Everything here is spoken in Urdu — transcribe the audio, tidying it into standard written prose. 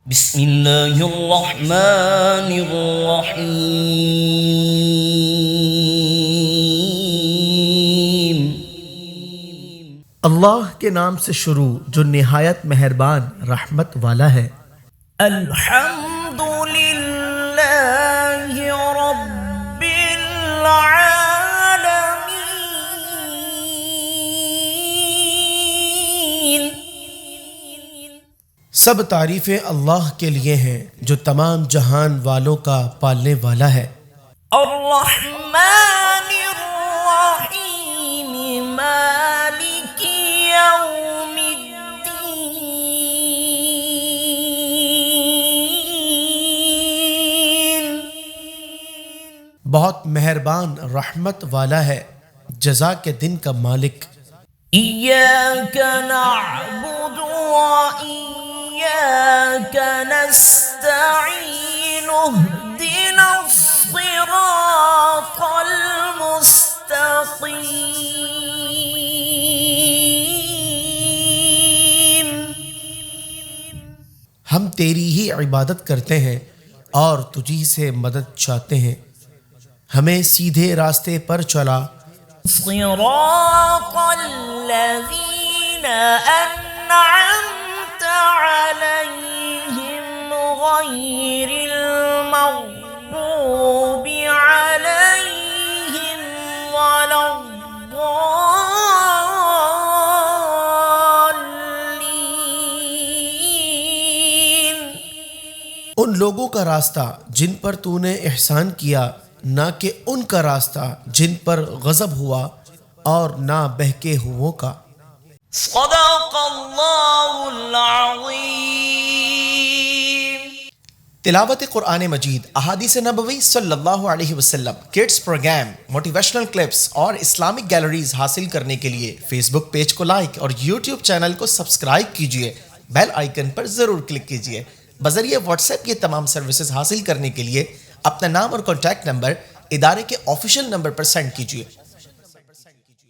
بسم اللہ الرحمن الرحیم۔ اللہ کے نام سے شروع جو نہایت مہربان رحمت والا ہے۔ الحمد للہ رب العالمین۔ سب تعریفیں اللہ کے لیے ہیں جو تمام جہان والوں کا پالنے والا ہے۔ الرحمن الرحیم مالک یوم الدین۔ بہت مہربان رحمت والا ہے، جزا کے دن کا مالک۔ ایاک نعبد وإیاک نستعین اہدنا الصراط المستقیم۔ ہم تیری ہی عبادت کرتے ہیں اور تجھی سے مدد چاہتے ہیں، ہمیں سیدھے راستے پر چلا۔ صراط الذین انعمت علیہم غیر المغضوب علیہم ولا الضالین۔ ان لوگوں کا راستہ جن پر تو نے احسان کیا، نہ کہ ان کا راستہ جن پر غضب ہوا، اور نہ بہکے ہووں کا۔ صدق اللہ العظیم۔ تلاوت قرآن مجید، احادیث نبوی صلی اللہ علیہ وسلم، کڈز پروگرام، موٹیویشنل کلپس اور اسلامک گیلریز حاصل کرنے کے لیے فیس بک پیج کو لائک اور یوٹیوب چینل کو سبسکرائب کیجیے، بیل آئیکن پر ضرور کلک کیجیے۔ بذریعہ واٹس ایپ یہ تمام سروسز حاصل کرنے کے لیے اپنا نام اور کانٹیکٹ نمبر ادارے کے آفیشیل نمبر پر سینڈ کیجیے۔